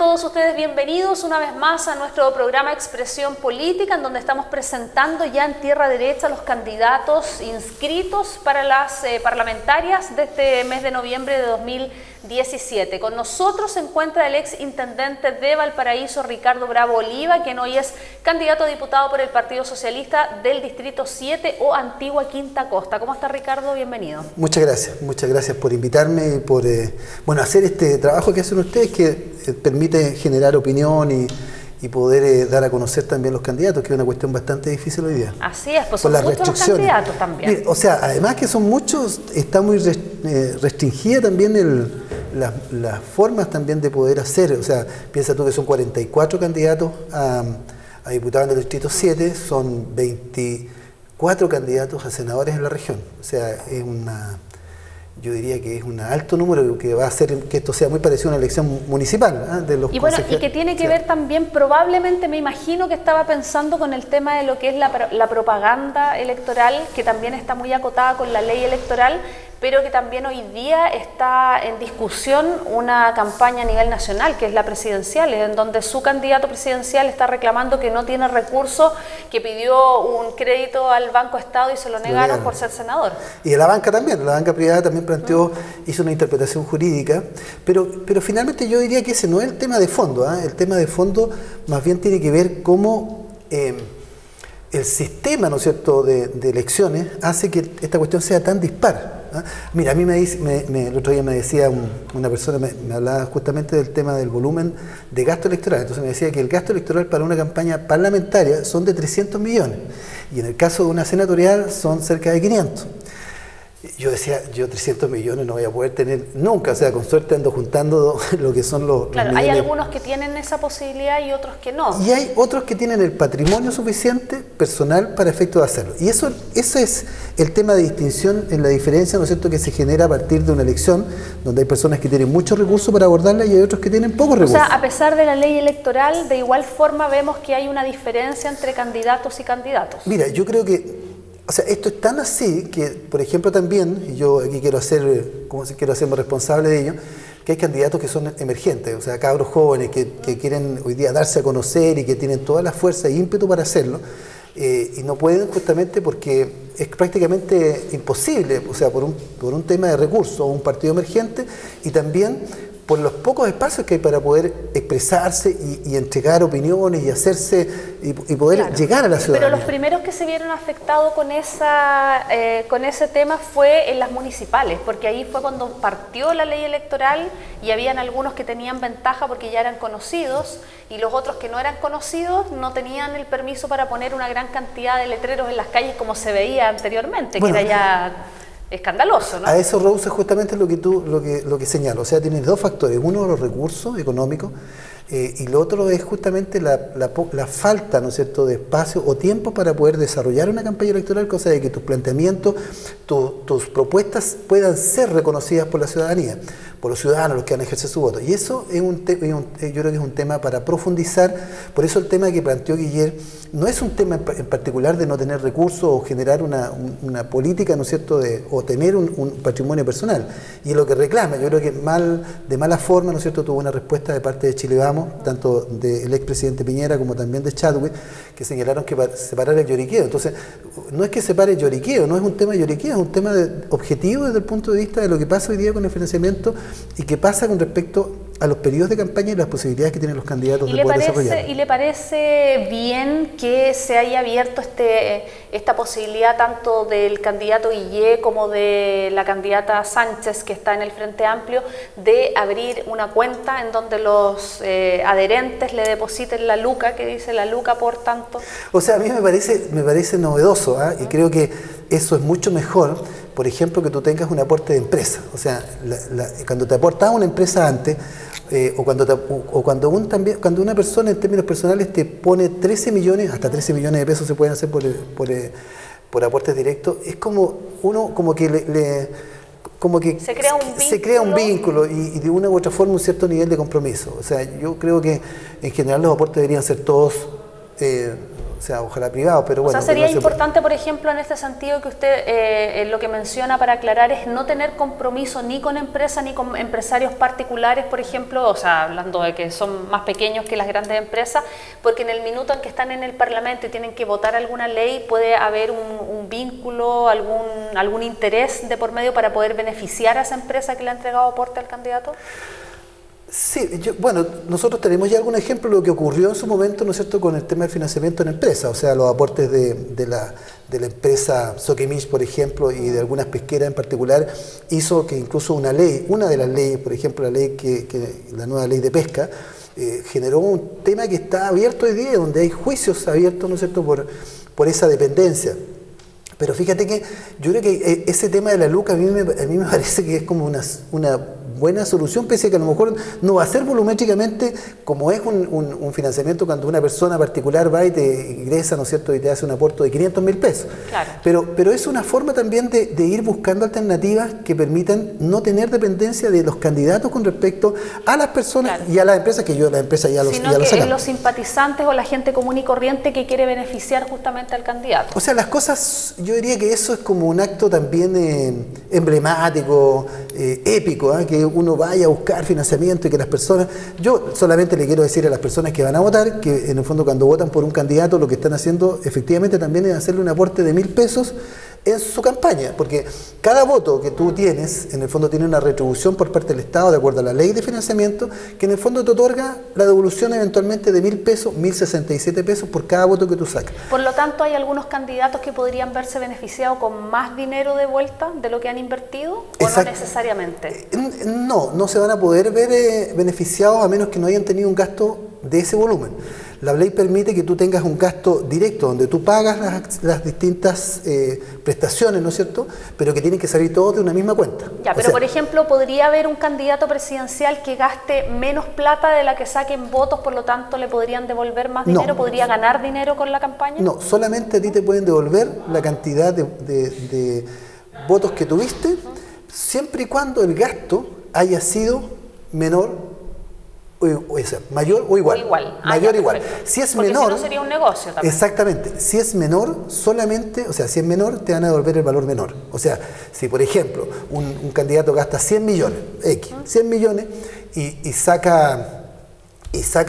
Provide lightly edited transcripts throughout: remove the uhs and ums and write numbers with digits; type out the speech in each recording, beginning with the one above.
todos ustedes bienvenidos una vez más a nuestro programa Expresión Política, en donde estamos presentando ya en tierra derecha los candidatos inscritos para las parlamentarias de este mes de noviembre de 2017. Con nosotros se encuentra el ex intendente de Valparaíso, Ricardo Bravo Oliva, quien hoy es candidato a diputado por el Partido Socialista del Distrito 7 o Antigua Quinta Costa. ¿Cómo está, Ricardo? Bienvenido. Muchas gracias por invitarme y por hacer este trabajo que hacen ustedes, que permite generar opinión y poder dar a conocer también los candidatos, que es una cuestión bastante difícil hoy día. Así es, pues son muchos los candidatos también. Mira, o sea, además que son muchos, está muy restringida también las formas también de poder hacer. O sea, piensa tú que son 44 candidatos a diputados del Distrito 7, son 24 candidatos a senadores en la región. O sea, es yo diría que es un alto número que va a hacer que esto sea muy parecido a una elección municipal, de los y que tiene que ver también, probablemente me imagino que estaba pensando con el tema de lo que es la propaganda electoral, que también está muy acotada con la ley electoral, pero que también hoy día está en discusión una campaña a nivel nacional, que es la presidencial, en donde su candidato presidencial está reclamando que no tiene recursos, que pidió un crédito al Banco Estado y se lo negaron por ser senador. Y de la banca también, la banca privada también planteó, hizo una interpretación jurídica, pero finalmente yo diría que ese no es el tema de fondo, el tema de fondo más bien tiene que ver cómo el sistema, ¿no es cierto?, de elecciones hace que esta cuestión sea tan dispar. Mira, a mí el otro día me decía una persona, me hablaba justamente del tema del volumen de gasto electoral. Entonces me decía que el gasto electoral para una campaña parlamentaria son de 300 millones y en el caso de una senatorial son cerca de 500. Yo decía, yo 300 millones no voy a poder tener nunca, o sea, con suerte ando juntando lo que son los Claro, hay algunos que tienen esa posibilidad y otros que no. Y hay otros que tienen el patrimonio suficiente personal para efecto de hacerlo. Y eso es el tema de distinción en la diferencia, ¿no es cierto?, que se genera a partir de una elección donde hay personas que tienen muchos recursos para abordarla y hay otros que tienen pocos recursos. O sea, a pesar de la ley electoral, de igual forma vemos que hay una diferencia entre candidatos y candidatos. Mira, yo creo que o sea, esto es tan así que, por ejemplo, también, y yo aquí quiero hacerme responsable de ello, que hay candidatos que son emergentes, o sea, cabros jóvenes que quieren hoy día darse a conocer y que tienen toda la fuerza e ímpetu para hacerlo, y no pueden justamente porque es prácticamente imposible, o sea, por un tema de recursos o un partido emergente, y también por los pocos espacios que hay para poder expresarse y entregar opiniones y hacerse y poder llegar a la ciudadanía. Pero los primeros que se vieron afectados con ese tema fue en las municipales, porque ahí fue cuando partió la ley electoral y habían algunos que tenían ventaja porque ya eran conocidos y los otros que no eran conocidos no tenían el permiso para poner una gran cantidad de letreros en las calles como se veía anteriormente, bueno, que era ya escandaloso, ¿no? A eso, Rose, es justamente lo que señalo. O sea, tienes dos factores. Uno, los recursos económicos, y lo otro es justamente la falta, ¿no es cierto?, de espacio o tiempo para poder desarrollar una campaña electoral, cosa de que tus planteamientos, tus propuestas puedan ser reconocidas por la ciudadanía, por los ciudadanos, los que van a ejercer su voto. Y eso es yo creo que es un tema para profundizar. Por eso el tema que planteó Guiller no es un tema en particular de no tener recursos o generar una política, ¿no es cierto?, o tener un patrimonio personal. Y es lo que reclama. Yo creo que de mala forma, ¿no es cierto?, tuvo una respuesta de parte de Chile Vamos, tanto del expresidente Piñera como también de Chadwick, que señalaron que separar el lloriqueo. Entonces, no es que separe el lloriqueo, no es un tema de lloriqueo, es un tema objetivo desde el punto de vista de lo que pasa hoy día con el financiamiento y qué pasa con respecto a los periodos de campaña y las posibilidades que tienen los candidatos de poder desarrollar. ¿Y le parece bien que se haya abierto esta posibilidad tanto del candidato Guillé como de la candidata Sánchez, que está en el Frente Amplio, de abrir una cuenta en donde los adherentes le depositen la luca, que dice la luca por tanto? O sea, a mí me parece novedoso, y creo que eso es mucho mejor, por ejemplo, que tú tengas un aporte de empresa. O sea, cuando te aportaba una empresa antes, cuando una persona en términos personales te pone 13 millones, hasta 13 millones de pesos se pueden hacer por aportes directos, es como uno como que se crea un vínculo y de una u otra forma un cierto nivel de compromiso. O sea, yo creo que en general los aportes deberían ser todos o sea, ojalá privado, pero bueno. O sea, sería importante, por ejemplo, en este sentido que usted lo que menciona para aclarar es no tener compromiso ni con empresas ni con empresarios particulares, por ejemplo, o sea, hablando de que son más pequeños que las grandes empresas, porque en el minuto en que están en el Parlamento y tienen que votar alguna ley, puede haber un vínculo, algún interés de por medio para poder beneficiar a esa empresa que le ha entregado aporte al candidato. Sí, bueno, nosotros tenemos ya algún ejemplo de lo que ocurrió en su momento, ¿no es cierto?, con el tema del financiamiento en empresas, o sea, los aportes de la empresa Soquimich, por ejemplo, y de algunas pesqueras en particular, hizo que incluso una de las leyes, por ejemplo, la nueva ley de pesca, generó un tema que está abierto hoy día, donde hay juicios abiertos, ¿no es cierto?, por esa dependencia. Pero fíjate que yo creo que ese tema de la LUC a mí me parece que es como una buena solución, pese a que a lo mejor no va a ser volumétricamente como es un financiamiento cuando una persona particular va y te ingresa, ¿no es cierto?, y te hace un aporte de 500.000 pesos. Claro. Pero es una forma también de ir buscando alternativas que permitan no tener dependencia de los candidatos con respecto a las personas, claro, y a las empresas, que las empresas ya lo sacan. Sino que los simpatizantes o la gente común y corriente que quiere beneficiar justamente al candidato. O sea, las cosas, yo diría que eso es como un acto también emblemático, épico, que uno vaya a buscar financiamiento y que las personas... Yo solamente le quiero decir a las personas que van a votar que en el fondo cuando votan por un candidato lo que están haciendo efectivamente también es hacerle un aporte de 1.000 pesos en su campaña, porque cada voto que tú tienes en el fondo tiene una retribución por parte del Estado de acuerdo a la ley de financiamiento, que en el fondo te otorga la devolución eventualmente de 1.000 pesos, 1.067 pesos por cada voto que tú sacas. Por lo tanto, ¿hay algunos candidatos que podrían verse beneficiados con más dinero de vuelta de lo que han invertido o no necesariamente? No se van a poder ver beneficiados a menos que no hayan tenido un gasto de ese volumen. La ley permite que tú tengas un gasto directo donde tú pagas las distintas prestaciones, ¿no es cierto?, pero que tienen que salir todos de una misma cuenta. Ya, pero por ejemplo, ¿podría haber un candidato presidencial que gaste menos plata de la que saquen votos, por lo tanto le podrían devolver más dinero? ¿Podría ganar dinero con la campaña? No, solamente a ti te pueden devolver la cantidad de votos que tuviste, siempre y cuando el gasto haya sido menor, mayor o igual. Mayor o igual. Si es menor, si no sería un negocio también. Exactamente. Si es menor, solamente, o sea, si es menor, te van a devolver el valor menor. O sea, si por ejemplo, un candidato gasta 100 millones, 100 millones, y saca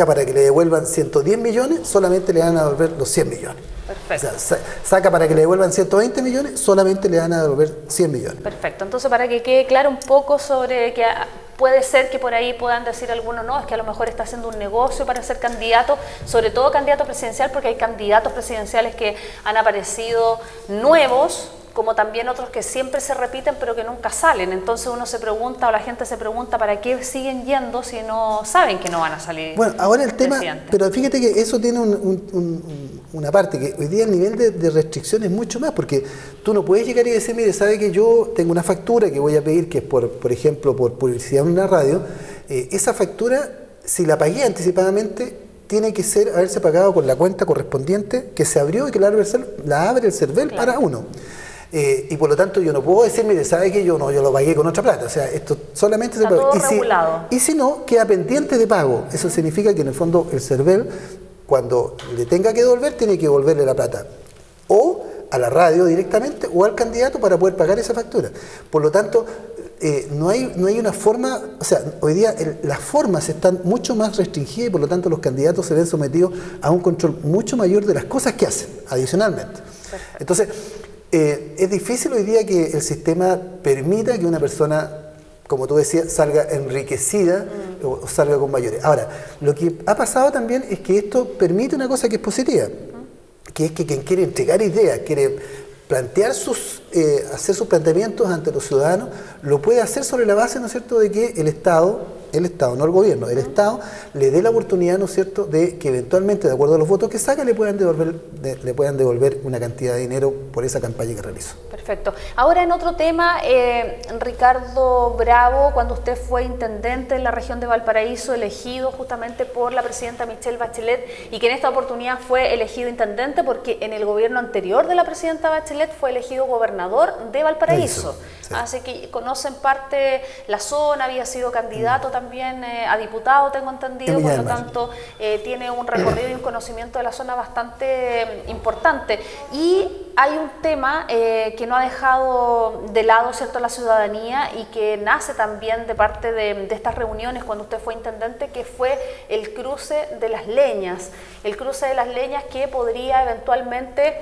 para que le devuelvan 110 millones, solamente le van a devolver los 100 millones. Perfecto. O sea, saca para que le devuelvan 120 millones, solamente le van a devolver 100 millones. Perfecto. Entonces, para que quede claro un poco sobre que puede ser que por ahí puedan decir algunos, no, es que a lo mejor está haciendo un negocio para ser candidato, sobre todo candidato presidencial, porque hay candidatos presidenciales que han aparecido nuevos, como también otros que siempre se repiten pero que nunca salen. Entonces uno se pregunta, o la gente se pregunta, ¿para qué siguen yendo si no saben que no van a salir? Bueno, ahora el tema, pero fíjate que eso tiene una parte, que hoy día el nivel de restricción es mucho más, porque tú no puedes llegar y decir, mire, sabe que yo tengo una factura que voy a pedir, que es por ejemplo, por publicidad en una radio, esa factura, si la pagué anticipadamente, tiene que haberse pagado con la cuenta correspondiente que se abrió y que la abre el CERVEL para uno. Y por lo tanto yo no puedo decir, mire, ¿sabe que yo lo pagué con otra plata? O sea, esto solamente se paga. Y si no, queda pendiente de pago. Eso significa que en el fondo el CERVEL, cuando le tenga que devolver, tiene que devolverle la plata. O a la radio directamente, o al candidato para poder pagar esa factura. Por lo tanto, no hay una forma, o sea, hoy día las formas están mucho más restringidas y por lo tanto los candidatos se ven sometidos a un control mucho mayor de las cosas que hacen, adicionalmente. Perfecto. Entonces, es difícil hoy día que el sistema permita que una persona, como tú decías, salga enriquecida o salga con mayores. Ahora, lo que ha pasado también es que esto permite una cosa que es positiva, que es que quien quiere entregar ideas, quiere plantear hacer sus planteamientos ante los ciudadanos, lo puede hacer sobre la base, ¿no es cierto?, de que el Estado, no el gobierno, el Estado le dé la oportunidad, ¿no es cierto?, de que eventualmente, de acuerdo a los votos que saca, le puedan devolver una cantidad de dinero por esa campaña que realizó. Perfecto. Ahora en otro tema, Ricardo Bravo, cuando usted fue intendente en la región de Valparaíso, elegido justamente por la presidenta Michelle Bachelet, y que en esta oportunidad fue elegido intendente porque en el gobierno anterior de la presidenta Bachelet fue elegido gobernador de Valparaíso. Sí. Así que conocen parte la zona, había sido candidato también también a diputado, tengo entendido, por lo tanto tiene un recorrido y un conocimiento de la zona bastante importante. Y hay un tema que no ha dejado de lado, ¿cierto?, la ciudadanía y que nace también de parte de estas reuniones cuando usted fue intendente, que fue el cruce de las leñas. El cruce de las leñas que podría eventualmente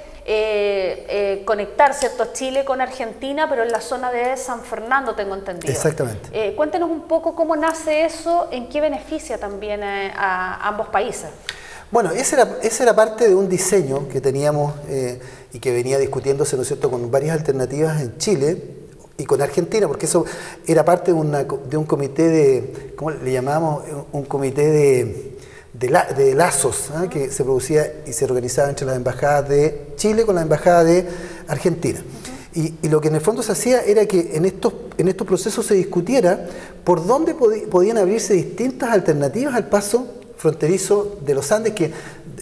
conectar, ¿cierto?, Chile con Argentina, pero en la zona de San Fernando, tengo entendido. Exactamente. Cuéntenos un poco cómo nace eso, en qué beneficia también a ambos países. Bueno, esa era parte de un diseño que teníamos y que venía discutiéndose, ¿no es cierto?, con varias alternativas en Chile y con Argentina, porque eso era parte de un comité de, ¿cómo le llamamos? Un comité de lazos, ¿eh? Que se producía y se organizaba entre las embajadas de Chile con la embajada de Argentina. Y lo que en el fondo se hacía era que en estos procesos se discutiera por dónde podían abrirse distintas alternativas al paso fronterizo de los Andes,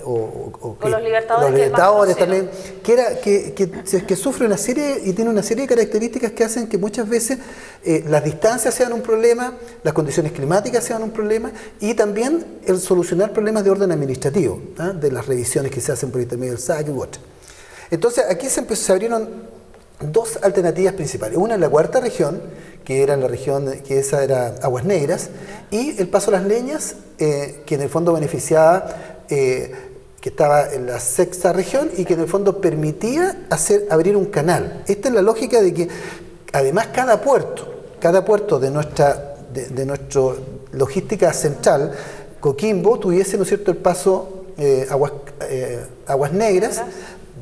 o los Libertadores también, que sufre una serie y tiene una serie de características que hacen que muchas veces las distancias sean un problema, las condiciones climáticas sean un problema, y también el solucionar problemas de orden administrativo, ¿eh? De las revisiones que se hacen por intermedio del SAC u otras. Entonces aquí se abrieron dos alternativas principales. Una en la cuarta región, que era la región, que esa era Aguas Negras, y el Paso Las Leñas, que en el fondo beneficiaba, que estaba en la sexta región y que en el fondo permitía abrir un canal. Esta es la lógica de que además cada puerto de nuestra logística central, Coquimbo, tuviese, ¿no es cierto?, el paso Aguas Negras,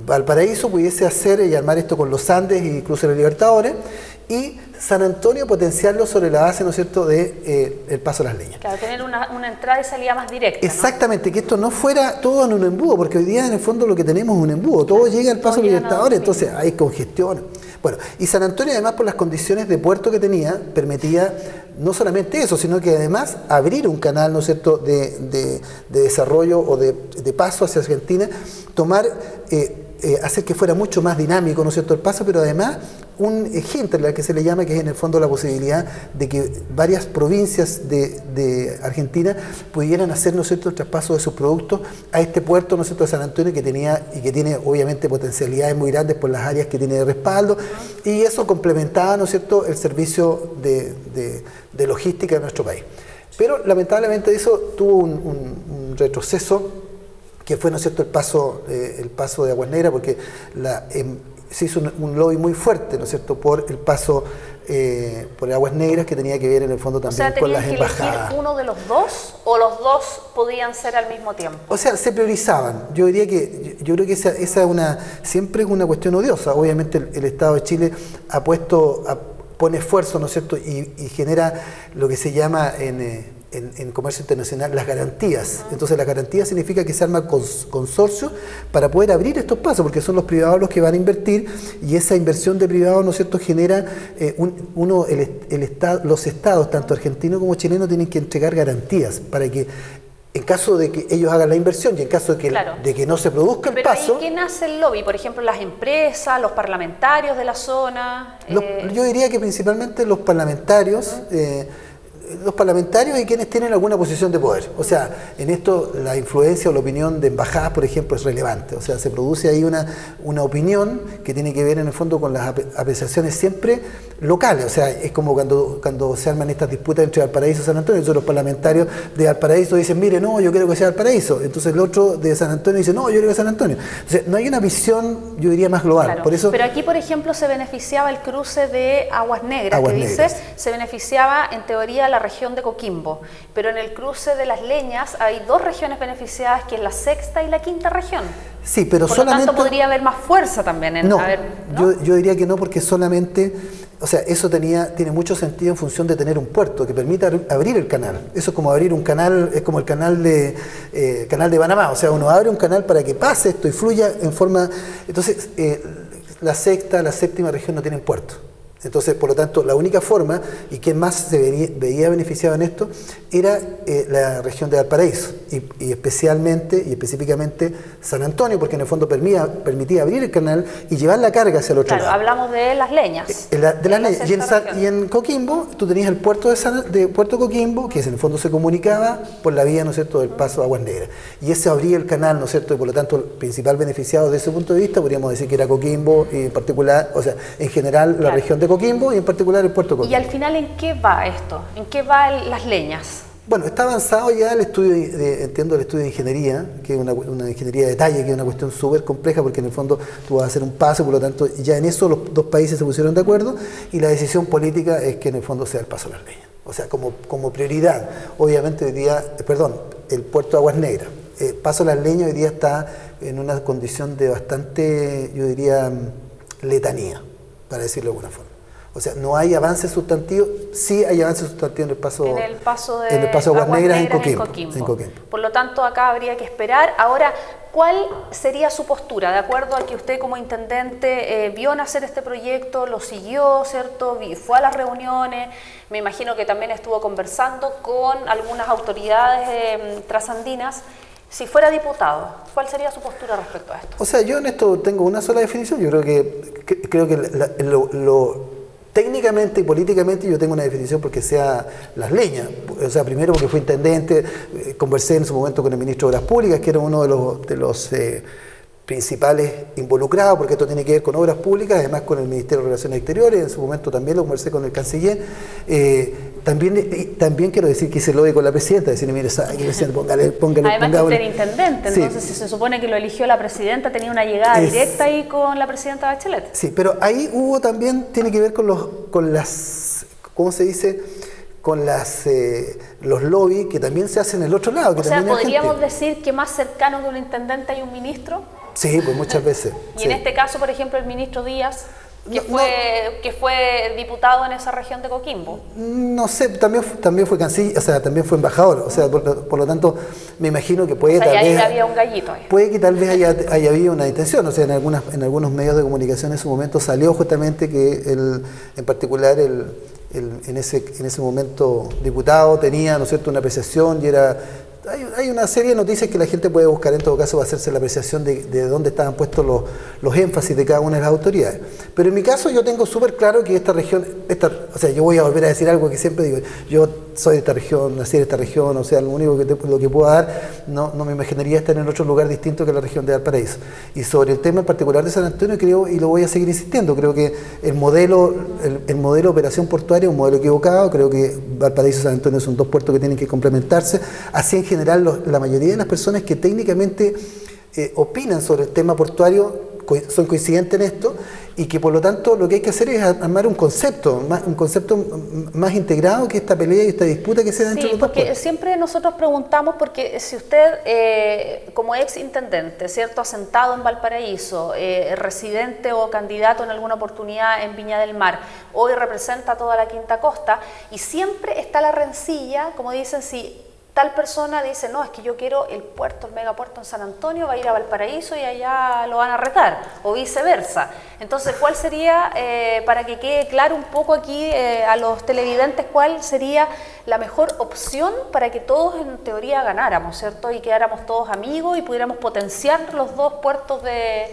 Valparaíso pudiese hacer y armar esto con los Andes y Cruce de los Libertadores, y San Antonio potenciarlo sobre la base, ¿no es cierto?, de el Paso a las Leñas. Claro, tener una entrada y salida más directa, exactamente, ¿no? Que esto no fuera todo en un embudo, porque hoy día en el fondo lo que tenemos es un embudo, todo llega al Paso a los Libertadores, entonces hay congestión. Bueno, y San Antonio además por las condiciones de puerto que tenía, permitía no solamente eso, sino que además abrir un canal, ¿no es cierto?, de desarrollo o de paso hacia Argentina, hacer que fuera mucho más dinámico, ¿no es cierto?, el paso, pero además un hinterland que se le llama, que es en el fondo la posibilidad de que varias provincias de Argentina pudieran hacer, ¿no es cierto?, el traspaso de sus productos a este puerto, ¿no es cierto?, de San Antonio, que tiene obviamente potencialidades muy grandes por las áreas que tiene de respaldo, y eso complementaba, ¿no es cierto?, el servicio de logística de nuestro país. Pero lamentablemente eso tuvo un retroceso, que fue, ¿no es cierto?, el paso de Aguas Negras, porque se hizo un lobby muy fuerte, ¿no es cierto?, por el paso por Aguas Negras, que tenía que ver en el fondo también con las embajadas. ¿Tenían que elegir uno de los dos o los dos podían ser al mismo tiempo? O sea, se priorizaban. Yo creo que esa siempre es una cuestión odiosa. Obviamente el Estado de Chile pone esfuerzo, ¿no es cierto?, y genera lo que se llama en comercio internacional las garantías. Entonces las garantías significa que se arma consorcio para poder abrir estos pasos, porque son los privados los que van a invertir, y esa inversión de privados, ¿no es cierto?, genera los estados, tanto argentinos como chilenos, tienen que entregar garantías para que en caso de que ellos hagan la inversión y en caso de que no se produzca el paso... ¿Pero ahí qué nace el lobby? Por ejemplo, las empresas, los parlamentarios de la zona... Yo diría que principalmente los parlamentarios... los parlamentarios y quienes tienen alguna posición de poder. O sea, en esto la influencia o la opinión de embajadas, por ejemplo, es relevante. O sea, se produce ahí una opinión que tiene que ver en el fondo con las apreciaciones siempre locales. O sea, es como cuando se arman estas disputas entre Valparaíso y San Antonio. Entonces los parlamentarios de Valparaíso dicen, mire, no, yo quiero que sea Valparaíso. Entonces el otro de San Antonio dice, no, yo quiero que sea San Antonio. Entonces no hay una visión, yo diría, más global. Claro. Por eso, pero aquí, por ejemplo, se beneficiaba el cruce de Aguas Negras, se beneficiaba en teoría la región de Coquimbo, pero en el cruce de Las Leñas hay dos regiones beneficiadas, que es la sexta y la quinta región. Sí, pero por solamente... lo tanto podría haber más fuerza también en... No, ¿no? Yo diría que no, porque solamente... O sea, eso tiene mucho sentido en función de tener un puerto que permita abrir el canal. Eso es como abrir un canal, es como el canal de Panamá. O sea, uno abre un canal para que pase esto y fluya en forma... Entonces, la sexta, la séptima región no tienen puerto. Entonces, por lo tanto, la única forma, y quien más se veía beneficiado en esto, era la región de Valparaíso, y especialmente y específicamente San Antonio, porque en el fondo permitía abrir el canal y llevar la carga hacia el otro lado. Hablamos de las leñas. De las leñas. Y en Coquimbo, tú tenías el puerto de Puerto Coquimbo, que en el fondo se comunicaba por la vía, ¿no es cierto?, del paso a Aguas Negras. Y ese abría el canal, ¿no es cierto?, y por lo tanto, el principal beneficiado desde ese punto de vista, podríamos decir que era Coquimbo, y en particular, o sea, en general la región de Coquimbo y en particular el puerto Coquimbo. ¿Y al final en qué va esto? ¿En qué van las leñas? Bueno, está avanzado ya el estudio, entiendo el estudio de ingeniería, que es una ingeniería de detalle, que es una cuestión súper compleja, porque en el fondo tú vas a hacer un paso, por lo tanto ya en eso los dos países se pusieron de acuerdo, y la decisión política es que en el fondo sea el paso a las leñas. O sea, como prioridad, obviamente hoy día, el puerto de Aguas Negras, paso a las leñas hoy día está en una condición de bastante, yo diría, letanía, para decirlo de alguna forma. O sea, no hay avance sustantivo, sí hay avance sustantivo en el paso de Aguas Negras en Coquimbo. Por lo tanto, acá habría que esperar. Ahora, ¿cuál sería su postura? De acuerdo a que usted como intendente vio nacer este proyecto, lo siguió, ¿cierto? Fue a las reuniones, me imagino que también estuvo conversando con algunas autoridades trasandinas. Si fuera diputado, ¿cuál sería su postura respecto a esto? O sea, yo en esto tengo una sola definición. Yo creo que técnicamente y políticamente yo tengo una definición porque sea las leñas. O sea, primero porque fui intendente, conversé en su momento con el ministro de Obras Públicas, que era uno de los principales involucrados, porque esto tiene que ver con obras públicas, además con el Ministerio de Relaciones Exteriores, en su momento también lo conversé con el canciller. También quiero decir que hice lobby con la presidenta, decirle, mire, póngale. Además que usted era intendente, entonces si se supone que lo eligió la presidenta, tenía una llegada directa ahí con la presidenta Bachelet. Sí, pero ahí hubo también, tiene que ver con las, ¿cómo se dice?, con los lobbies que también se hacen en el otro lado. O sea, ¿podríamos decir que más cercano que un intendente hay un ministro? Sí, pues muchas veces. Y en este caso, por ejemplo, el ministro Díaz, que fue diputado en esa región de Coquimbo. No sé, también fue canciller, o sea, también fue embajador, o sea, por lo tanto, me imagino que puede, tal vez había un gallito ahí. Puede que tal vez haya habido una intención, o sea, en algunos medios de comunicación en su momento salió justamente que en particular en ese momento diputado tenía, ¿no es cierto?, una apreciación y era... Hay una serie de noticias que la gente puede buscar en todo caso para hacerse la apreciación de dónde estaban puestos los énfasis de cada una de las autoridades. Pero en mi caso yo tengo súper claro que esta región, o sea, yo voy a volver a decir algo que siempre digo, yo soy de esta región, nací de esta región, o sea, lo único lo que puedo dar, no me imaginaría estar en otro lugar distinto que la región de Valparaíso. Y sobre el tema en particular de San Antonio, creo, y lo voy a seguir insistiendo, creo que el modelo de operación portuaria es un modelo equivocado, creo que Valparaíso y San Antonio son dos puertos que tienen que complementarse, así en general la mayoría de las personas que técnicamente opinan sobre el tema portuario son coincidentes en esto y que por lo tanto lo que hay que hacer es armar un concepto más integrado que esta pelea y esta disputa que se da entre los dos pueblos. Porque siempre nosotros preguntamos, porque si usted como ex intendente, ¿cierto?, asentado en Valparaíso, residente o candidato en alguna oportunidad en Viña del Mar, hoy representa toda la Quinta Costa y siempre está la rencilla, como dicen, si tal persona dice, no, es que yo quiero el puerto, el megapuerto en San Antonio, va a ir a Valparaíso y allá lo van a retar, o viceversa. Entonces, ¿cuál sería, para que quede claro un poco aquí a los televidentes, cuál sería la mejor opción para que todos en teoría ganáramos, ¿cierto? Y quedáramos todos amigos y pudiéramos potenciar los dos puertos de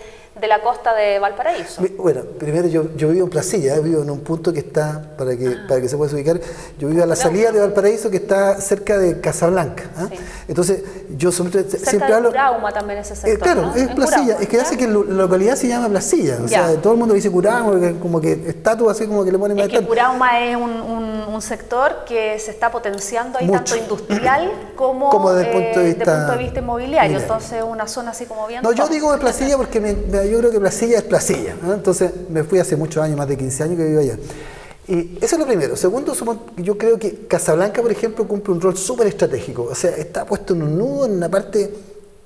la costa de Valparaíso? Bueno, primero yo vivo en Placilla, vivo en un punto que está, para que se pueda ubicar, yo vivo a la salida de Valparaíso que está cerca de Casablanca. Sí. Entonces, yo siempre hablo... Curauma también ese sector, claro, ¿no? es Placilla, es que hace que la localidad se llama Placilla, o sea, todo el mundo dice Curauma, como que estatua así como que le ponen... Es que Curauma es un sector que se está potenciando ahí, tanto industrial como desde el punto de vista inmobiliario, entonces una zona así como bien... No, yo digo de Placilla porque yo creo que Placilla es Placilla, ¿no? Entonces me fui hace muchos años, más de 15 años que vivo allá. Y eso es lo primero. Segundo, yo creo que Casablanca, por ejemplo, cumple un rol súper estratégico. O sea, está puesto en un nudo, en una parte,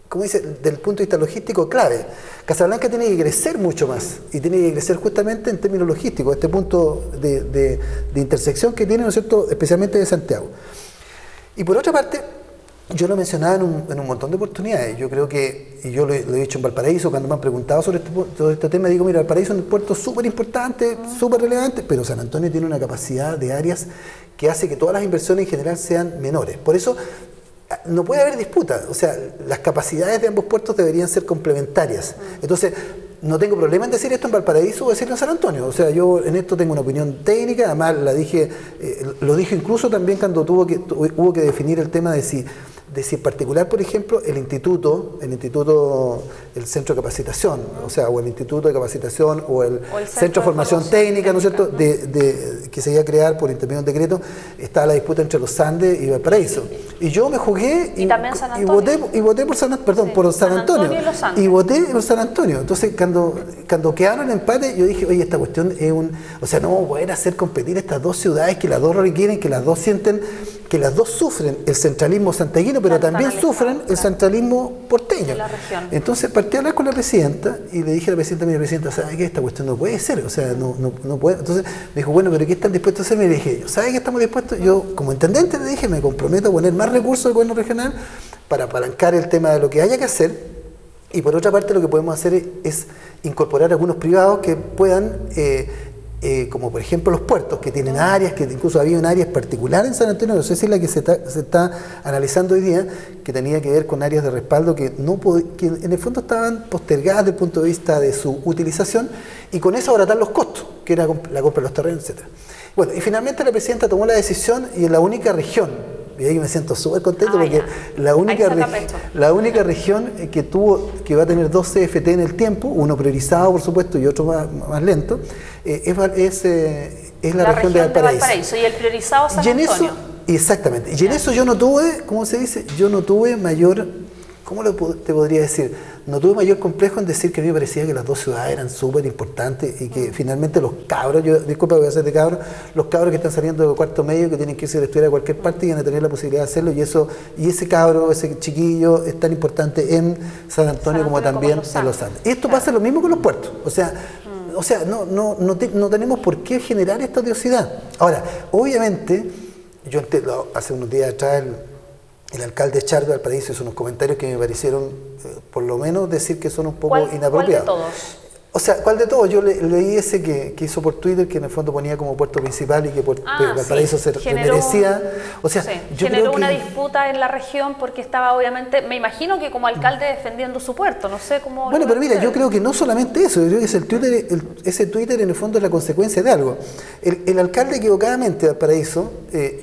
como dice, del punto de vista logístico, clave. Casablanca tiene que crecer mucho más y tiene que crecer justamente en términos logísticos, este punto de intersección que tiene, ¿no es cierto?, especialmente de Santiago. Y por otra parte, yo lo mencionaba en un montón de oportunidades. Yo creo que, y yo lo he dicho en Valparaíso, cuando me han preguntado sobre este tema, digo, mira, Valparaíso es un puerto súper importante, súper relevante, pero San Antonio tiene una capacidad de áreas que hace que todas las inversiones en general sean menores. Por eso no puede haber disputa, o sea, las capacidades de ambos puertos deberían ser complementarias. Entonces, no tengo problema en decir esto en Valparaíso o decirlo en San Antonio. O sea, yo en esto tengo una opinión técnica, además lo dije incluso también cuando hubo que definir el tema de si en particular, por ejemplo, el centro de capacitación, o sea, o el instituto de capacitación o el centro de formación técnica, ¿no es cierto?, que se iba a crear por intermedio de un decreto, estaba la disputa entre los Andes y Valparaíso. Y yo me jugué y voté por San Antonio. Y voté por San Antonio. Entonces, cuando quedaron en empate, yo dije, oye, esta cuestión es o sea, no vamos a poder hacer competir estas dos ciudades que las dos requieren, que las dos sienten, que las dos sufren el centralismo santiaguino, pero también sufren el centralismo porteño. Entonces partí a hablar con la presidenta y le dije a la presidenta, mira, presidenta, ¿sabe qué? Esta cuestión no puede ser, o sea, no puede. Entonces me dijo, bueno, pero ¿qué están dispuestos a hacer? Me dije, ¿sabe qué estamos dispuestos? Yo, como intendente, le dije, me comprometo a poner más recursos del gobierno regional para apalancar el tema de lo que haya que hacer. Y por otra parte, lo que podemos hacer es incorporar algunos privados que puedan como por ejemplo los puertos, que tienen áreas, que incluso había un área particular en San Antonio, no sé si es la que se está analizando hoy día, que tenía que ver con áreas de respaldo que en el fondo estaban postergadas desde el punto de vista de su utilización, y con eso abaratar los costos, que era la compra de los terrenos, etc. Bueno, y finalmente la presidenta tomó la decisión, y en la única región, y ahí me siento súper contento porque la única región que va a tener dos CFT en el tiempo, uno priorizado por supuesto y otro más lento, es la región de Valparaíso. Y el priorizado San Antonio. Exactamente. Y en eso yo no tuve, ¿cómo se dice? Yo no tuve mayor, ¿cómo te podría decir? No tuve mayor complejo en decir que a mí me parecía que las dos ciudades eran súper importantes y que finalmente los cabros, disculpa, voy a hacer de cabros, los cabros que están saliendo de cuarto medio, que tienen que irse a estudiar a cualquier parte y van a tener la posibilidad de hacerlo, y ese cabro, ese chiquillo es tan importante en San Antonio como también en Los Andes. Y esto pasa lo mismo con los puertos, o sea, no tenemos por qué generar esta odiosidad. Ahora, obviamente, yo hace unos días atrás el alcalde Char de Valparaíso hizo unos comentarios que me parecieron, por lo menos, decir que son un poco inapropiados. ¿Cuál de todos? O sea, ¿cuál de todos? Yo leí ese que hizo por Twitter, que en el fondo ponía como puerto principal y que Valparaíso se merecía. O sea, yo generó creo que una disputa en la región porque estaba obviamente, me imagino que como alcalde defendiendo su puerto, no sé cómo... Bueno, pero mira, yo creo que no solamente eso, yo creo que ese Twitter en el fondo es la consecuencia de algo. El alcalde equivocadamente de Valparaíso,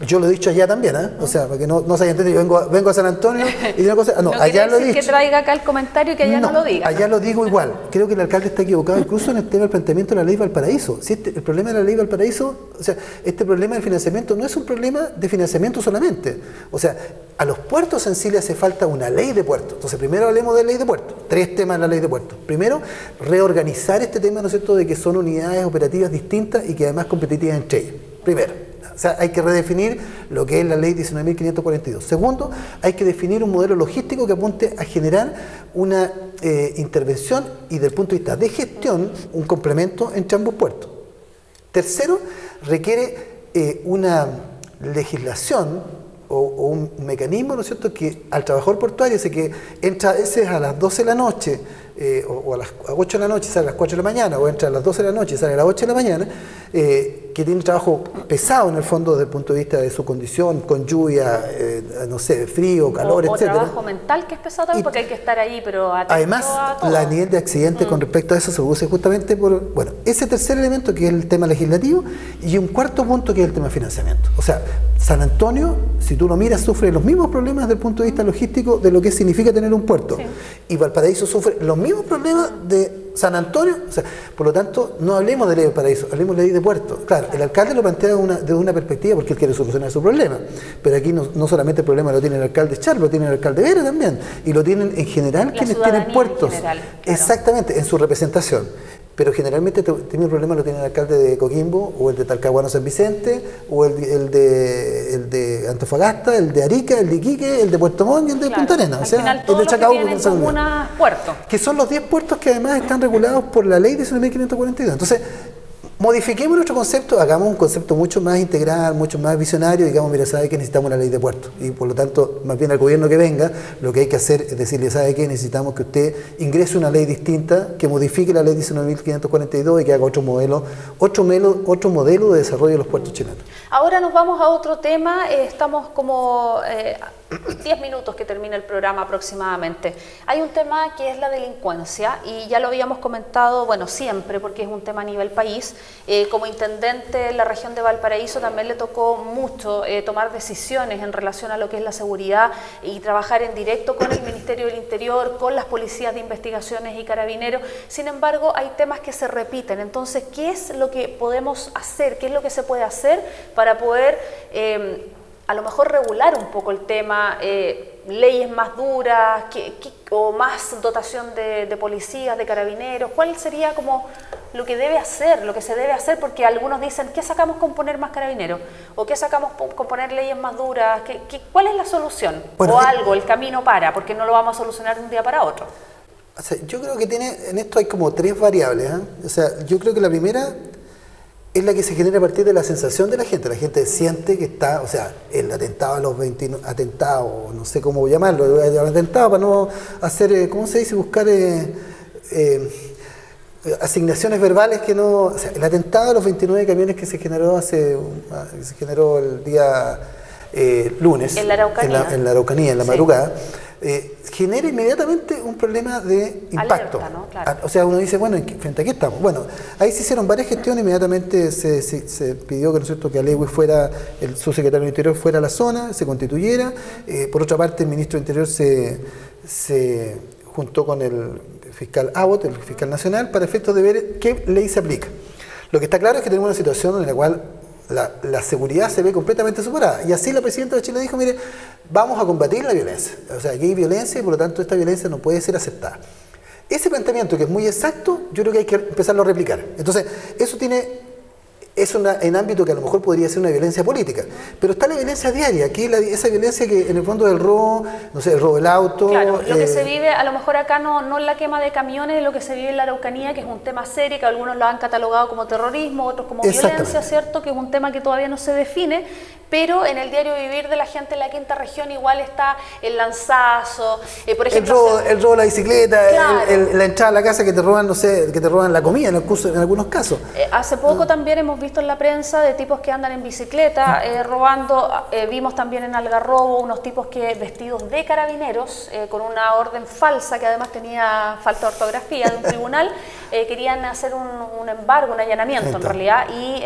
yo lo he dicho allá también, o sea, para que no se haya entendido, yo vengo a San Antonio y una cosa... No, allá lo he dicho. Que traiga acá el comentario y que allá no lo diga. Allá lo digo igual. Creo que el alcalde está equivocado incluso en el tema del planteamiento de la ley Valparaíso. Si el problema de la ley Valparaíso, o sea, este problema del financiamiento no es un problema de financiamiento solamente. O sea, a los puertos en sí le hace falta una ley de puertos. Entonces, primero hablemos de ley de puertos. 3 temas en la ley de puertos. Primero, reorganizar este tema, ¿no es cierto?, de que son unidades operativas distintas y que además competitivas entre ellas. Primero. O sea, hay que redefinir lo que es la ley 19.542. Segundo, hay que definir un modelo logístico que apunte a generar una intervención y, desde el punto de vista de gestión, un complemento entre ambos puertos. Tercero, requiere una legislación o un mecanismo, ¿no es cierto?, que al trabajador portuario, ese que entra a veces a las 12 de la noche o a las 8 de la noche y sale a las 4 de la mañana, o entra a las 12 de la noche y sale a las 8 de la mañana, que tiene un trabajo pesado en el fondo desde el punto de vista de su condición, con lluvia, no sé, frío, calor, etc. O trabajo mental que es pesado también, porque hay que estar ahí, pero atento además, a todo. El nivel de accidentes con respecto a eso se produce justamente por, bueno, ese tercer elemento que es el tema legislativo, y un cuarto punto que es el tema de financiamiento. O sea, San Antonio, si tú lo miras, sufre los mismos problemas desde el punto de vista logístico de lo que significa tener un puerto. Sí. Y Valparaíso sufre los mismos problemas de San Antonio. O sea, por lo tanto, no hablemos de ley de Valparaíso, hablemos de ley de puerto. Claro, el alcalde lo plantea desde una perspectiva porque él quiere solucionar su problema. Pero aquí no solamente el problema lo tiene el alcalde Char, lo tiene el alcalde Vera también. Y lo tienen en general quienes tienen puertos. General, claro. Exactamente, en su representación. Pero generalmente el problema lo tiene el alcalde de Coquimbo, o el de Talcahuano San Vicente, o el de Antofagasta, el de Arica, el de Iquique, el de Puerto Montt y el de Punta Arenas. O sea, el de Chacabuco, puertos. Que son los 10 puertos que además están regulados por la ley 19.542. Entonces, Modifiquemos nuestro concepto, hagamos un concepto mucho más integral, mucho más visionario, digamos, mira, sabe que necesitamos una ley de puertos y por lo tanto, más bien al gobierno que venga, lo que hay que hacer es decirle, sabe que necesitamos que usted ingrese una ley distinta, que modifique la ley 19.542 y que haga otro modelo de desarrollo de los puertos chilenos. Ahora nos vamos a otro tema, estamos como 10 minutos que termina el programa aproximadamente. Hay un tema que es la delincuencia y ya lo habíamos comentado, bueno, siempre, porque es un tema a nivel país. Como intendente de la región de Valparaíso también le tocó mucho tomar decisiones en relación a lo que es la seguridad y trabajar en directo con el Ministerio del Interior, con las policías de investigaciones y carabineros. Sin embargo, hay temas que se repiten. Entonces, ¿qué es lo que podemos hacer? ¿Qué es lo que se puede hacer para poder a lo mejor regular un poco el tema, leyes más duras o más dotación de policías, de carabineros? ¿Cuál sería como lo que debe hacer, lo que se debe hacer? Porque algunos dicen, ¿qué sacamos con poner más carabineros? ¿O qué sacamos con poner leyes más duras? ¿Cuál es la solución? Bueno, o el camino porque no lo vamos a solucionar de un día para otro. O sea, yo creo que en esto hay como 3 variables. O sea, yo creo que la primera es la que se genera a partir de la sensación de la gente. La gente siente que está, o sea, el atentado a los 29, atentado, no sé cómo llamarlo, el atentado para no hacer, ¿cómo se dice? Buscar asignaciones verbales que no... O sea, el atentado a los 29 camiones que se generó el día lunes. En la Araucanía. En la Araucanía, en la madrugada. Genera inmediatamente un problema de impacto. Alerta, ¿no? Claro. O sea, uno dice, bueno, ¿frente a qué estamos? Bueno, ahí se hicieron varias gestiones, inmediatamente se pidió que, ¿no es cierto?, que Alewi fuera, su secretario del Interior fuera a la zona, se constituyera. Por otra parte, el ministro del Interior se juntó con el fiscal Abbott, el fiscal nacional, para efectos de ver qué ley se aplica. Lo que está claro es que tenemos una situación en la cual la seguridad se ve completamente superada. Y así la presidenta de Chile dijo, mire, vamos a combatir la violencia. O sea, aquí hay violencia y por lo tanto esta violencia no puede ser aceptada. Ese planteamiento, que es muy exacto, yo creo que hay que empezarlo a replicar. Entonces, eso es en ámbito que a lo mejor podría ser una violencia política, pero está la violencia diaria, que es esa violencia que en el fondo del robo, no sé, el robo del auto. Claro, lo que se vive a lo mejor acá no en la quema de camiones, lo que se vive en la Araucanía, que es un tema serio, que algunos lo han catalogado como terrorismo, otros como violencia, ¿cierto? Que es un tema que todavía no se define, pero en el diario vivir de la gente en la quinta región igual está el lanzazo, por ejemplo... El robo de la bicicleta, claro. La entrada a la casa que te roban, no sé, que te roban la comida en algunos casos. Hace poco también hemos visto en la prensa de tipos que andan en bicicleta robando, vimos también en Algarrobo unos tipos que vestidos de carabineros, con una orden falsa que además tenía falta de ortografía de un tribunal, querían hacer un embargo, un allanamiento en realidad, y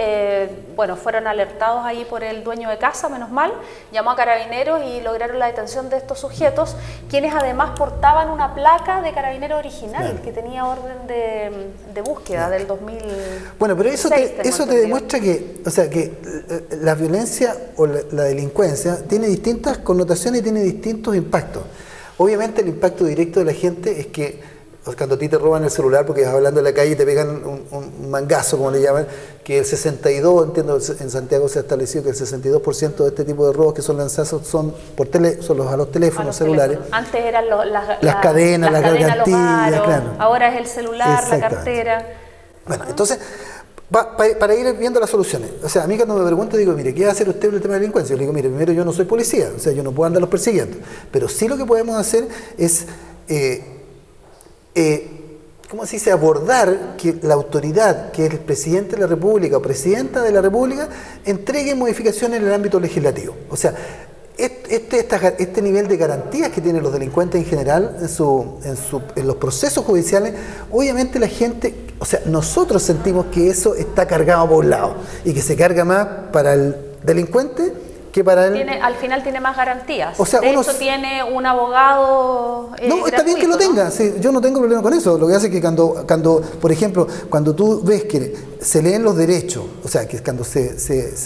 bueno, fueron alertados ahí por el dueño de casa, menos mal, llamó a carabineros y lograron la detención de estos sujetos, quienes además portaban una placa de carabinero original, que tenía orden de búsqueda del 2000. Bueno, pero eso te demuestra que, o sea, que la violencia o la delincuencia tiene distintas connotaciones y tiene distintos impactos. Obviamente el impacto directo de la gente es que cuando a ti te roban el celular porque vas hablando en la calle y te pegan un mangazo, como le llaman, que el 62, entiendo, en Santiago se ha establecido que el 62% de este tipo de robos que son lanzazos son a los teléfonos celulares. Antes eran las cadenas, las garantías, claro. Ahora es el celular, la cartera. Bueno, entonces, para ir viendo las soluciones. O sea, a mí cuando me preguntan, digo, mire, ¿qué va a hacer usted en el tema de la delincuencia? Yo le digo, mire, primero yo no soy policía, o sea, yo no puedo andarlos persiguiendo. Pero sí lo que podemos hacer es... ¿cómo se dice? Abordar que la autoridad, que es el presidente de la República o presidenta de la República, entregue modificaciones en el ámbito legislativo. O sea, este nivel de garantías que tienen los delincuentes en general en los procesos judiciales, obviamente la gente, o sea, nosotros sentimos que eso está cargado por un lado y que se carga más para el delincuente que para él... Al final tiene más garantías. O sea, de hecho tiene un abogado no, está bien que lo tenga, sí, yo no tengo problema con eso. Lo que hace es que cuando, por ejemplo, cuando tú ves que se leen los derechos, o sea, que cuando se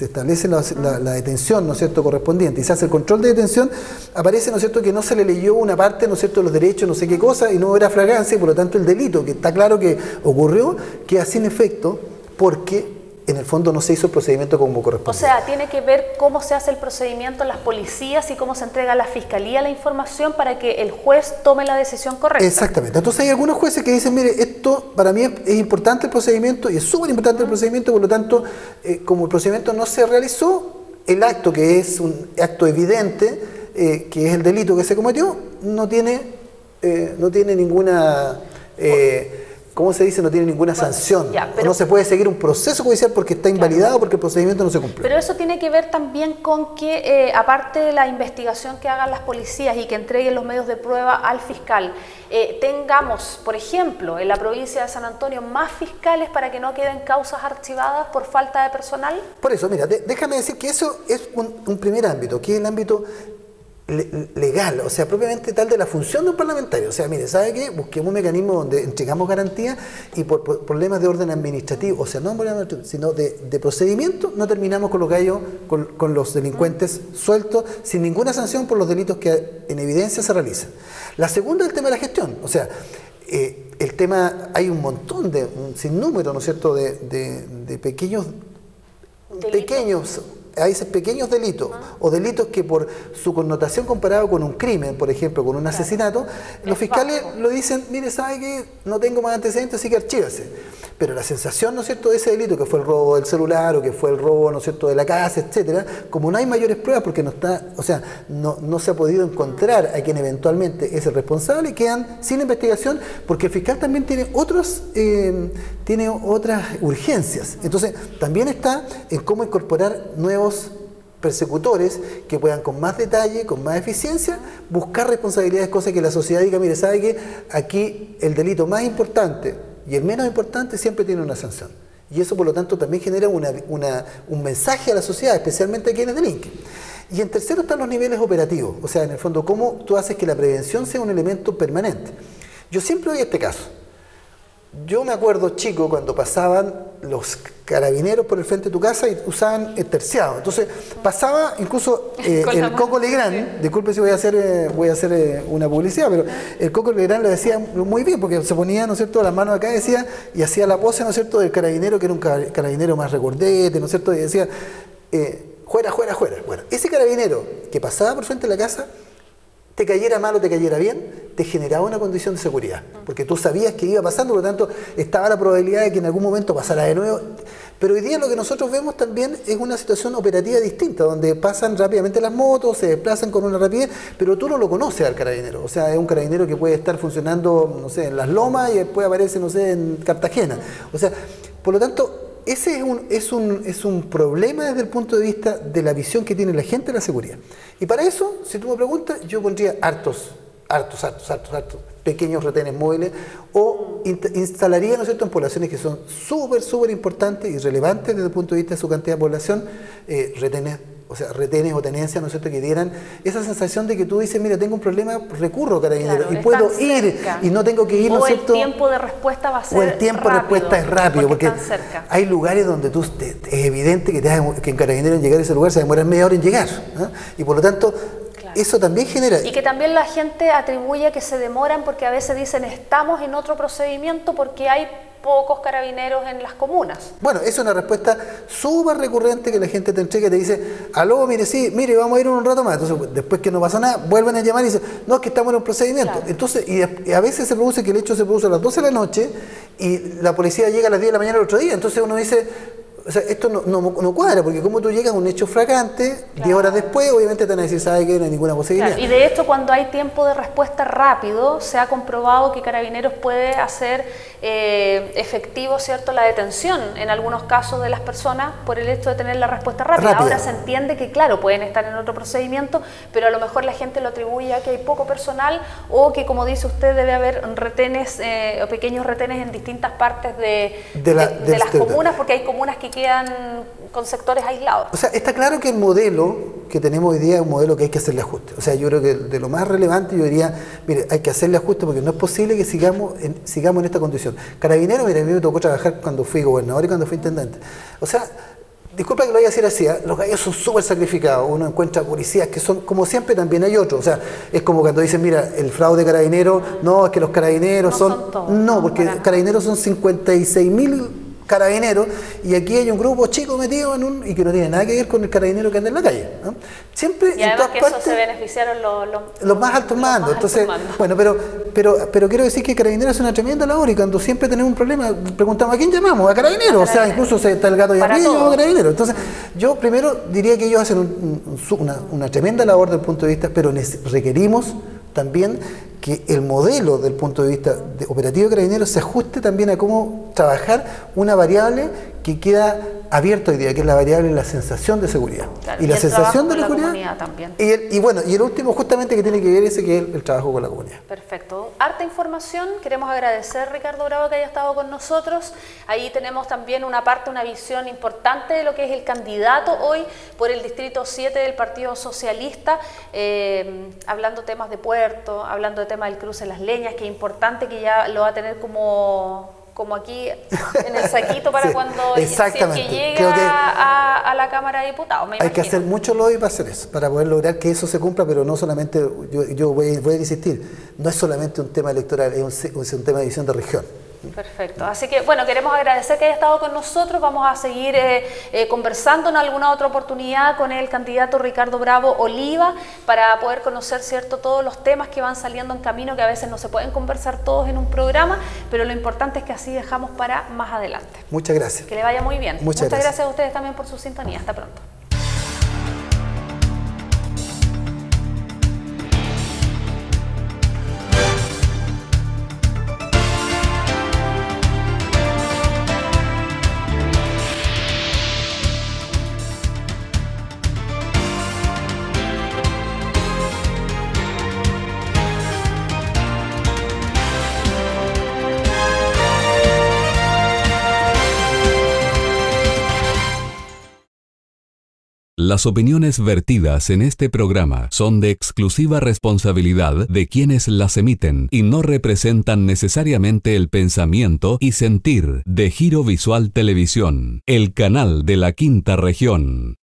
establece la detención, ¿no es cierto?, correspondiente, y se hace el control de detención, aparece, ¿no es cierto?, que no se le leyó una parte, ¿no es cierto?, de los derechos, no sé qué cosa, y no era flagrancia, y por lo tanto el delito, que está claro que ocurrió, queda sin efecto, porque en el fondo no se hizo el procedimiento como corresponde. O sea, tiene que ver cómo se hace el procedimiento en las policías y cómo se entrega a la fiscalía la información para que el juez tome la decisión correcta. Exactamente. Entonces hay algunos jueces que dicen, mire, esto para mí es importante el procedimiento y es súper importante el procedimiento, por lo tanto, como el procedimiento no se realizó, el acto, que es un acto evidente, que es el delito que se cometió, no tiene ninguna... ¿cómo se dice? No tiene ninguna sanción. Ya, no se puede seguir un proceso judicial porque está invalidado, porque el procedimiento no se cumplió. Pero eso tiene que ver también con que, aparte de la investigación que hagan las policías y que entreguen los medios de prueba al fiscal, tengamos, por ejemplo, en la provincia de San Antonio, más fiscales para que no queden causas archivadas por falta de personal. Por eso, mira, déjame decir que eso es un primer ámbito, que es el ámbito legal, o sea, propiamente tal de la función de un parlamentario. O sea, mire, ¿sabe qué? Busquemos un mecanismo donde entregamos garantías y por problemas de orden administrativo, o sea, no sino de procedimiento, no terminamos con los gallos, con los delincuentes sueltos, sin ninguna sanción por los delitos que en evidencia se realizan. La segunda es el tema de la gestión, o sea, el tema, hay un montón un sinnúmero, ¿no es cierto?, de pequeños a veces pequeños delitos o delitos que por su connotación comparado con un crimen, por ejemplo, con un asesinato, los fiscales lo dicen, mire, ¿sabe qué? No tengo más antecedentes, así que archívase. Pero la sensación, ¿no es cierto?, de ese delito, que fue el robo del celular o que fue el robo, ¿no es cierto?, de la casa, etcétera, como no hay mayores pruebas porque no está, o sea, no se ha podido encontrar a quien eventualmente es el responsable, quedan sin investigación porque el fiscal también tiene otras urgencias. Entonces, también está en cómo incorporar nuevos persecutores que puedan con más detalle, con más eficiencia, buscar responsabilidades, cosas que la sociedad diga, mire, ¿sabe qué? Aquí el delito más importante y el menos importante siempre tiene una sanción. Y eso, por lo tanto, también genera un mensaje a la sociedad, especialmente a quienes delinquen. Y en tercero están los niveles operativos, o sea, en el fondo, cómo tú haces que la prevención sea un elemento permanente. Yo siempre doy este caso. Yo me acuerdo, chico, cuando pasaban los carabineros por el frente de tu casa y usaban el terciado. Entonces, pasaba incluso el Coco Legrand, disculpe si voy a hacer una publicidad, pero el Coco Legrand lo decía muy bien, porque se ponía, ¿no es cierto?, las manos acá, decía, y hacía la pose, ¿no es cierto?, del carabinero, que era un carabinero más recordete, ¿no es cierto?, y decía, fuera. Bueno, ese carabinero que pasaba por frente de la casa, te cayera mal o te cayera bien, te generaba una condición de seguridad, porque tú sabías que iba pasando, por lo tanto, estaba la probabilidad de que en algún momento pasara de nuevo. Pero hoy día lo que nosotros vemos también es una situación operativa distinta, donde pasan rápidamente las motos, se desplazan con una rapidez, pero tú no lo conoces al carabinero. O sea, es un carabinero que puede estar funcionando, no sé, en Las Lomas y después aparece, no sé, en Cartagena. O sea, por lo tanto, ese es un problema desde el punto de vista de la visión que tiene la gente de la seguridad. Y para eso, si tú me preguntas, yo pondría hartos pequeños retenes móviles o instalaría, ¿no es cierto?, en poblaciones que son súper importantes y relevantes desde el punto de vista de su cantidad de población, retenes o tenencias, ¿no es cierto?, que dieran esa sensación de que tú dices, mira, tengo un problema, recurro a carabinero, claro, y puedo ir y no tengo que ir, ¿no es cierto? O el tiempo de respuesta va a ser rápido. O el tiempo de respuesta es rápido, porque hay lugares donde es evidente que en carabinero en llegar a ese lugar se demora media hora en llegar, ¿no? Y por lo tanto, eso también genera... Y que también la gente atribuye que se demoran porque a veces dicen estamos en otro procedimiento porque hay pocos carabineros en las comunas. Bueno, es una respuesta súper recurrente que la gente te entrega y te dice, aló, mire, sí, mire, vamos a ir un rato más. Entonces, después que no pasa nada, vuelven a llamar y dicen, no, es que estamos en un procedimiento. Claro. Entonces, y a veces se produce que el hecho se produce a las 12 de la noche y la policía llega a las 10 de la mañana el otro día. Entonces uno dice... O sea, esto no cuadra, porque como tú llegas a un hecho fragante, claro, 10 horas después, obviamente te van a decir, ¿sabe qué? No hay ninguna posibilidad. Claro. Y de hecho, cuando hay tiempo de respuesta rápido, se ha comprobado que Carabineros puede hacer efectivo, ¿cierto?, la detención en algunos casos de las personas por el hecho de tener la respuesta rápida. Ahora se entiende que, claro, pueden estar en otro procedimiento, pero a lo mejor la gente lo atribuye a que hay poco personal o que, como dice usted, debe haber retenes o pequeños retenes en distintas partes de las comunas, porque hay comunas que quedan con sectores aislados. O sea, está claro que el modelo que tenemos hoy día es un modelo que hay que hacerle ajuste. O sea, yo creo que de lo más relevante yo diría, mire, hay que hacerle ajuste porque no es posible que sigamos en esta condición. Carabinero, mire, a mí me tocó trabajar cuando fui gobernador y cuando fui intendente. O sea, disculpa que lo vaya a decir así, los gallos son súper sacrificados. Uno encuentra policías que son, como siempre, también hay otros. O sea, es como cuando dicen, mira, el fraude carabinero, no, es que los carabineros son todos, no, porque carabineros son 56.000 carabineros, y aquí hay un grupo chico metido y que no tiene nada que ver con el carabinero que anda en la calle, ¿no? Siempre y además que eso se beneficiaron los más altos mandos. Entonces, bueno, pero quiero decir que Carabineros es una tremenda labor, y cuando siempre tenemos un problema, preguntamos, ¿a quién llamamos? A Carabineros. O sea, incluso está el gato y arriba a Carabineros. Entonces, yo primero diría que ellos hacen una tremenda labor desde el punto de vista, pero requerimos también que el modelo del punto de vista operativo de Carabineros se ajuste también a cómo trabajar una variable que queda abierta hoy día, que es la variable de la sensación de seguridad. Claro, y la sensación de la seguridad también. Y el último justamente que tiene que ver ese, que es el trabajo con la comunidad. Perfecto. Harta información. Queremos agradecer, Ricardo Bravo, que haya estado con nosotros. Ahí tenemos también una visión importante de lo que es el candidato hoy por el Distrito 7 del Partido Socialista, hablando temas de puerto, hablando de temas del cruce de las Leñas, que es importante, que ya lo va a tener como aquí en el saquito para cuando que llegue a la Cámara de Diputados. Hay que hacer mucho lobby para hacer eso, para poder lograr que eso se cumpla, pero no solamente, yo voy a insistir, no es solamente un tema electoral, es un tema de división de región. Perfecto, así que bueno, queremos agradecer que haya estado con nosotros. Vamos a seguir conversando en alguna otra oportunidad con el candidato Ricardo Bravo Oliva para poder conocer, ¿cierto?, todos los temas que van saliendo en camino, que a veces no se pueden conversar todos en un programa, pero lo importante es que así dejamos para más adelante. Muchas gracias. Que le vaya muy bien. Muchas gracias a ustedes también por su sintonía. Hasta pronto. Las opiniones vertidas en este programa son de exclusiva responsabilidad de quienes las emiten y no representan necesariamente el pensamiento y sentir de Giro Visual Televisión, el canal de la Quinta Región.